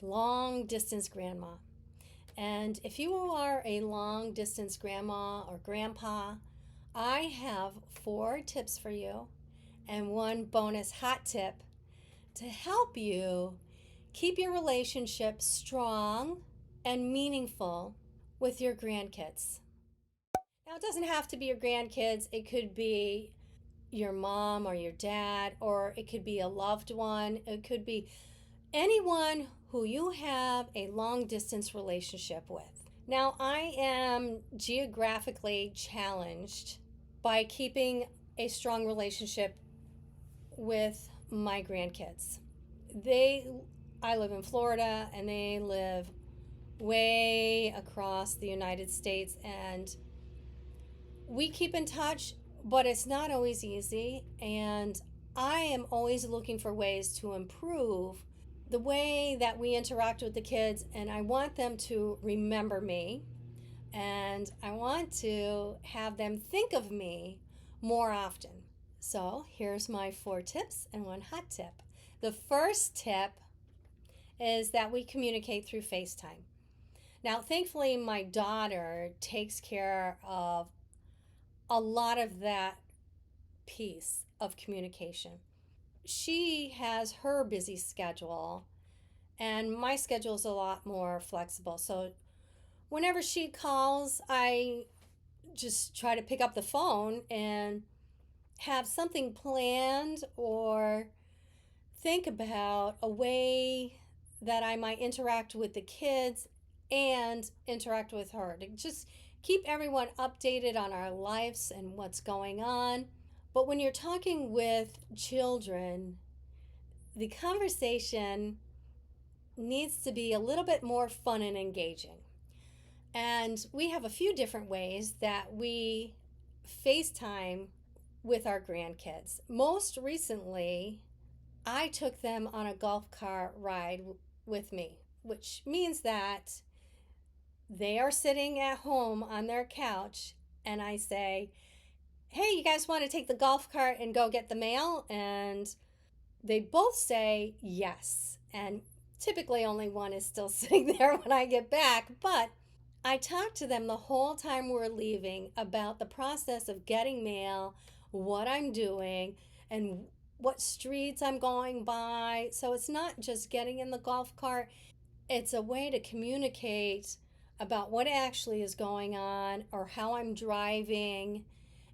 a long distance grandma. And if you are a long distance grandma or grandpa, I have 4 tips for you and one bonus hot tip to help you keep your relationship strong and meaningful with your grandkids. Now, it doesn't have to be your grandkids, it could be your mom or your dad, or it could be a loved one, it could be anyone who you have a long distance relationship with. Now, I am geographically challenged by keeping a strong relationship with my grandkids. I live in Florida and they live way across the United States, and we keep in touch, but it's not always easy. And I am always looking for ways to improve the way that we interact with the kids. And I want them to remember me. And I want to have them think of me more often. So here's my 4 tips and one hot tip. The first tip is that we communicate through FaceTime. Now, thankfully, my daughter takes care of a lot of that piece of communication. She has her busy schedule, and my schedule is a lot more flexible. So, whenever she calls, I just try to pick up the phone and have something planned or think about a way that I might interact with the kids and interact with her to just keep everyone updated on our lives and what's going on. But when you're talking with children, the conversation needs to be a little bit more fun and engaging. And we have a few different ways that we FaceTime with our grandkids. Most recently, I took them on a golf cart ride with me, which means that they are sitting at home on their couch, and I say, hey, you guys want to take the golf cart and go get the mail? And they both say yes. And typically only one is still sitting there when I get back. But I talk to them the whole time we're leaving about the process of getting mail, what I'm doing, and what streets I'm going by. So it's not just getting in the golf cart, it's a way to communicate about what actually is going on or how I'm driving,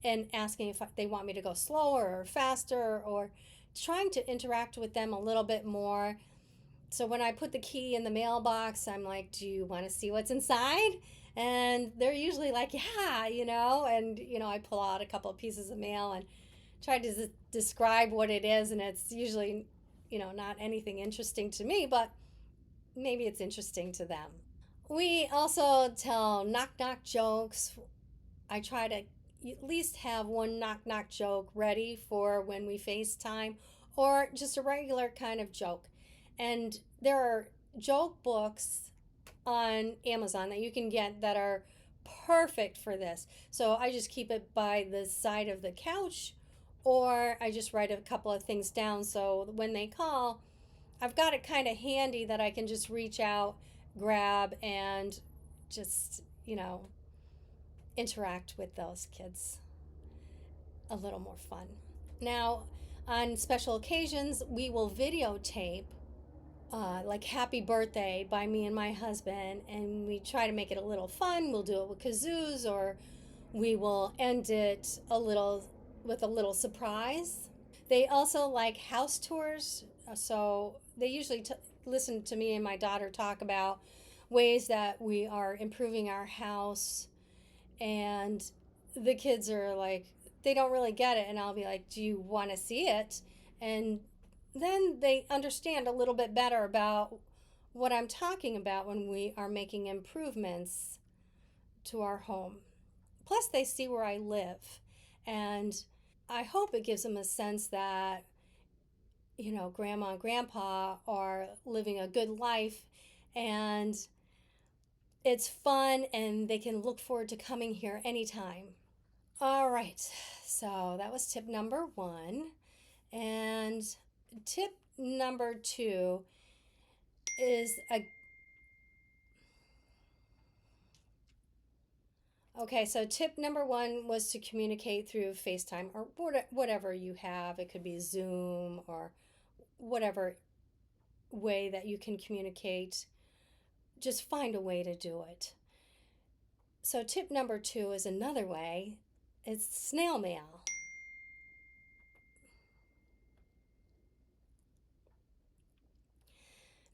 and asking if they want me to go slower or faster, or trying to interact with them a little bit more. So when I put the key in the mailbox, I'm like, do you want to see what's inside? And they're usually like, yeah, and, I pull out a couple of pieces of mail and try to describe what it is. And it's usually, not anything interesting to me, but maybe it's interesting to them. We also tell knock knock jokes. I try to at least have one knock knock joke ready for when we FaceTime, or just a regular kind of joke. And there are joke books on Amazon that you can get that are perfect for this. So I just keep it by the side of the couch, or I just write a couple of things down so when they call, I've got it kind of handy that I can just reach out, grab, and just, interact with those kids a little more fun. Now, on special occasions, we will videotape like happy birthday by me and my husband, and we try to make it a little fun. We'll do it with kazoos, or we will end it with a little surprise. They also like house tours, so they usually listen to me and my daughter talk about ways that we are improving our house, and the kids are like, they don't really get it, and I'll be like, do you want to see it? And then they understand a little bit better about what I'm talking about when we are making improvements to our home. Plus, they see where I live, and I hope it gives them a sense that, grandma and grandpa are living a good life, and it's fun, and they can look forward to coming here anytime. All right, so that was tip number 1. And tip number 2 is a Okay, so tip number one was to communicate through FaceTime or whatever you have. It could be Zoom or whatever way that you can communicate. Just find a way to do it. So, tip number two is another way, it's snail mail.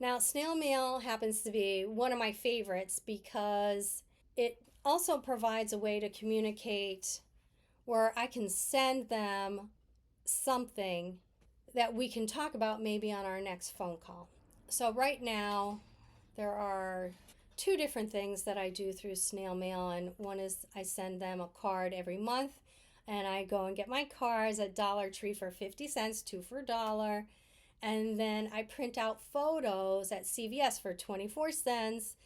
Now, snail mail happens to be one of my favorites because it also provides a way to communicate where I can send them something that we can talk about maybe on our next phone call. So, right now, there are two different things that I do through snail mail, and one is I send them a card every month, and I go and get my cards at Dollar Tree for 50 cents, two for a dollar, and then I print out photos at CVS for 24 cents,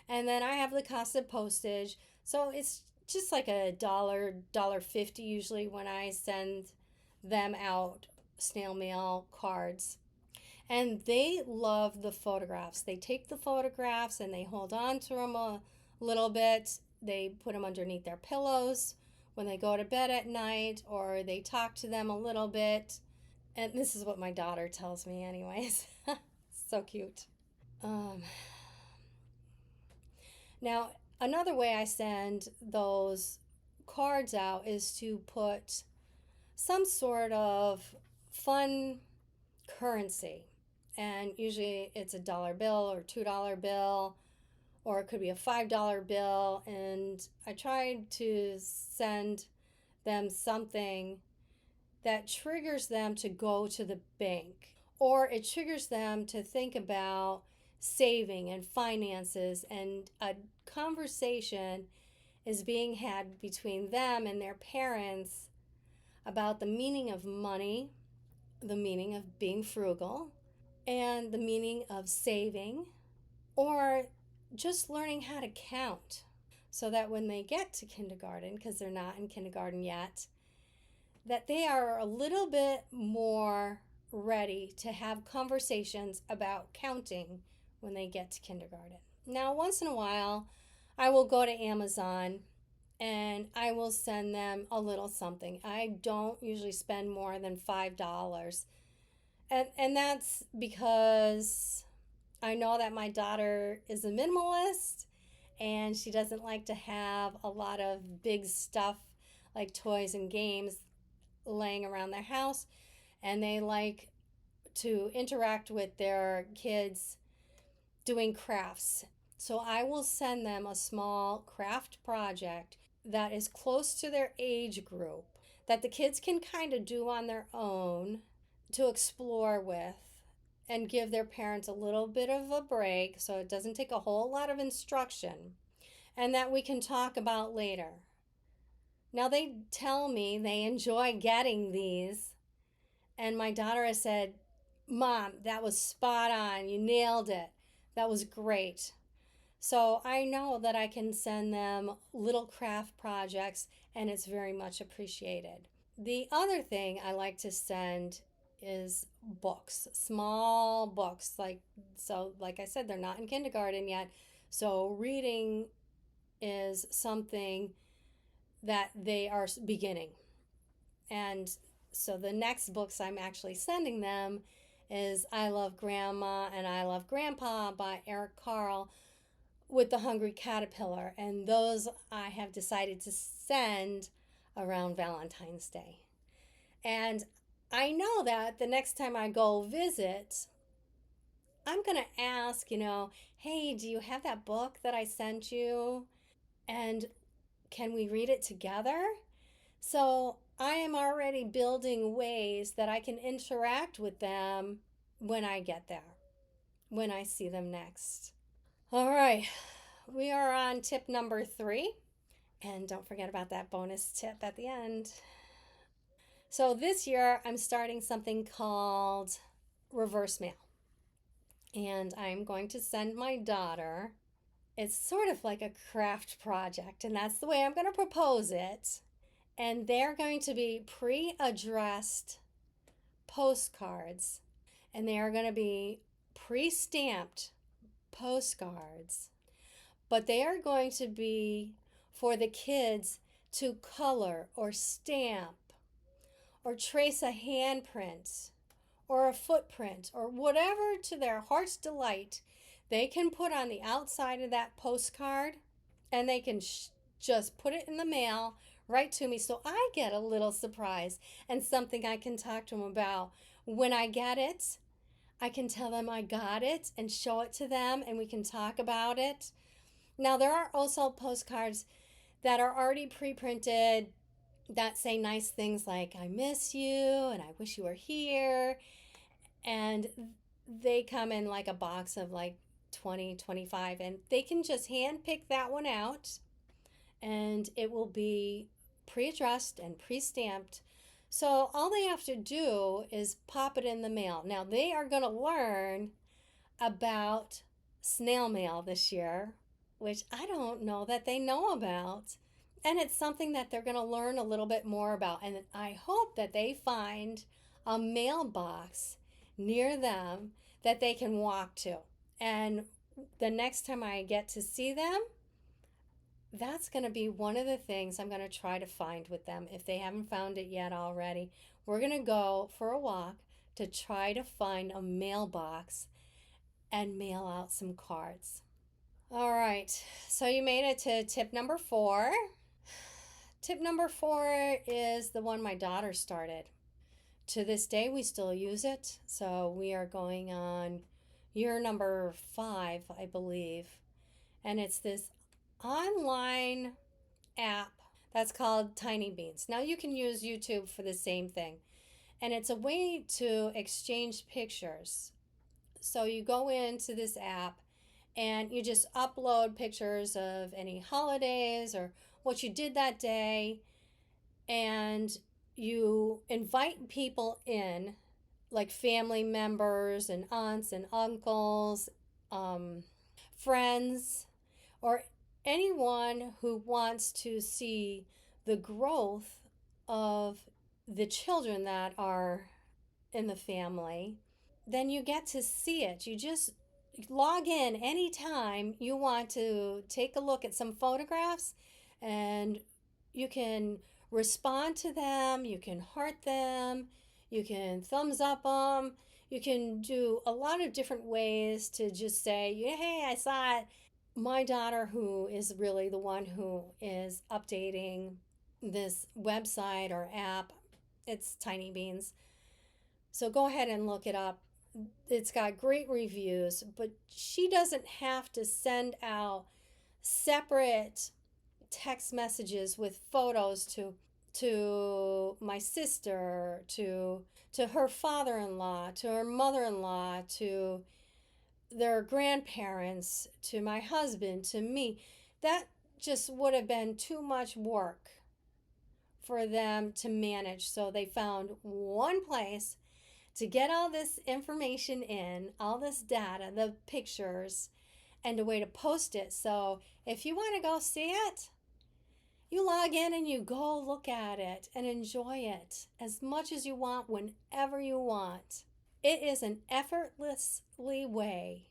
and then I have the cost of postage. So it's just like a dollar 50 usually when I send them out snail mail cards. And they love the photographs. They take the photographs and they hold on to them a little bit. They put them underneath their pillows when they go to bed at night, or they talk to them a little bit. And this is what my daughter tells me, anyways. So cute. Um, Now, another way I send those cards out is to put some sort of fun currency. And usually it's a dollar bill or $2 bill, or it could be a $5 bill. And I tried to send them something that triggers them to go to the bank, or it triggers them to think about saving and finances, and a conversation is being had between them and their parents about the meaning of money, the meaning of being frugal, and the meaning of saving, or just learning how to count so that when they get to kindergarten, because they're not in kindergarten yet, that they are a little bit more ready to have conversations about counting when they get to kindergarten. Now, once in a while, I will go to Amazon and I will send them a little something. I don't usually spend more than $5. And that's because I know that my daughter is a minimalist and she doesn't like to have a lot of big stuff like toys and games laying around their house, and they like to interact with their kids doing crafts. So I will send them a small craft project that is close to their age group that the kids can kind of do on their own to explore with and give their parents a little bit of a break so it doesn't take a whole lot of instruction and that we can talk about later. Now, they tell me they enjoy getting these, and my daughter has said, Mom, that was spot on. You nailed it. That was great. So I know that I can send them little craft projects, and it's very much appreciated. The other thing I like to send is books, small books. Like I said, they're not in kindergarten yet. So reading is something that they are beginning. And so the next books I'm actually sending them is I Love Grandma and I Love Grandpa by Eric Carle with the Hungry Caterpillar. And those I have decided to send around Valentine's Day. And I know that the next time I go visit, I'm going to ask, hey, do you have that book that I sent you? And can we read it together? So I am already building ways that I can interact with them when I get there, when I see them next. All right, we are on tip number 3. And don't forget about that bonus tip at the end. So this year I'm starting something called reverse mail. And I'm going to send my daughter. It's sort of like a craft project, and that's the way I'm going to propose it. And they're going to be pre-addressed postcards, and they are going to be pre-stamped postcards, but they are going to be for the kids to color or stamp or trace a handprint or a footprint or whatever to their heart's delight. They can put on the outside of that postcard and they can just put it in the mail right to me, so I get a little surprise and something I can talk to them about. When I get it, I can tell them I got it and show it to them and we can talk about it. Now, there are also postcards that are already pre-printed that say nice things like I miss you and I wish you were here, and they come in like a box of like 20, 25, and they can just hand pick that one out and it will be pre-addressed and pre-stamped. So all they have to do is pop it in the mail. Now they are going to learn about snail mail this year, which I don't know that they know about. And it's something that they're going to learn a little bit more about. And I hope that they find a mailbox near them that they can walk to. And the next time I get to see them, that's going to be one of the things I'm going to try to find with them if they haven't found it yet already. We're going to go for a walk to try to find a mailbox and mail out some cards. All right, so you made it to tip number 4. Tip number 4 is the one my daughter started. To this day, we still use it. So we are going on year number 5, I believe. And it's this online app that's called Tiny Beans. Now you can use YouTube for the same thing. And it's a way to exchange pictures. So you go into this app and you just upload pictures of any holidays or what you did that day, and you invite people in, like family members and aunts and uncles, friends, or anyone who wants to see the growth of the children that are in the family. Then you get to see it. You just log in anytime you want to take a look at some photographs, and you can respond to them, you can heart them, you can thumbs up them, you can do a lot of different ways to just say, hey, I saw it. My daughter, who is really the one who is updating this website or app, it's Tiny Beans. So go ahead and look it up. It's got great reviews, but she doesn't have to send out separate text messages with photos to my sister, to her father-in-law, to her mother-in-law, to their grandparents, to my husband, to me. That just would have been too much work for them to manage. So they found one place to get all this information in, all this data, the pictures, and a way to post it. So if you want to go see it, you log in and you go look at it and enjoy it as much as you want, whenever you want. It is an effortlessly way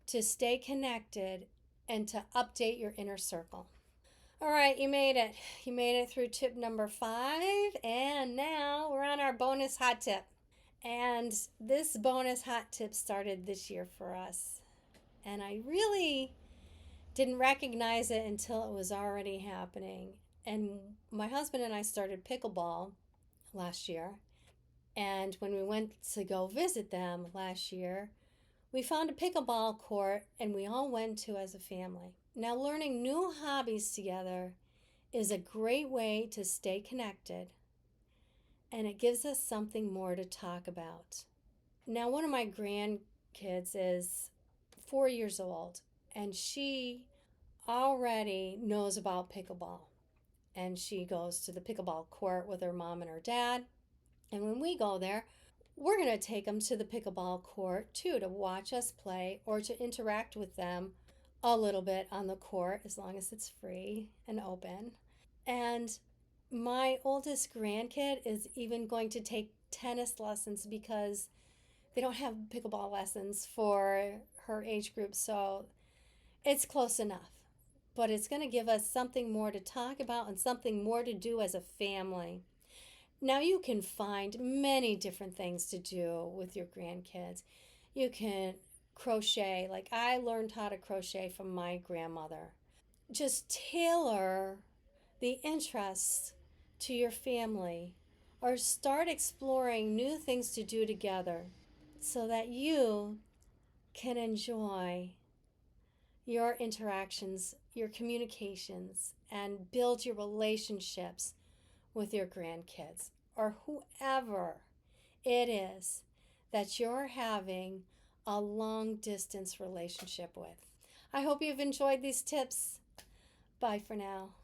to stay connected and to update your inner circle. All right, you made it. You made it through tip number 5, and now we're on our bonus hot tip. And this bonus hot tip started this year for us. And I really didn't recognize it until it was already happening. And my husband and I started pickleball last year. And when we went to go visit them last year, we found a pickleball court and we all went to as a family. Now, learning new hobbies together is a great way to stay connected, and it gives us something more to talk about. Now, one of my grandkids is 4 years old, and she already knows about pickleball. And she goes to the pickleball court with her mom and her dad. And when we go there, we're going to take them to the pickleball court too, to watch us play or to interact with them a little bit on the court, as long as it's free and open. And my oldest grandkid is even going to take tennis lessons because they don't have pickleball lessons for her age group, so it's close enough. But it's going to give us something more to talk about and something more to do as a family. Now, you can find many different things to do with your grandkids. You can crochet, like I learned how to crochet from my grandmother. Just tailor the interests to your family or start exploring new things to do together so that you can enjoy your interactions, your communications, and build your relationships with your grandkids or whoever it is that you're having a long distance relationship with. I hope you've enjoyed these tips. Bye for now.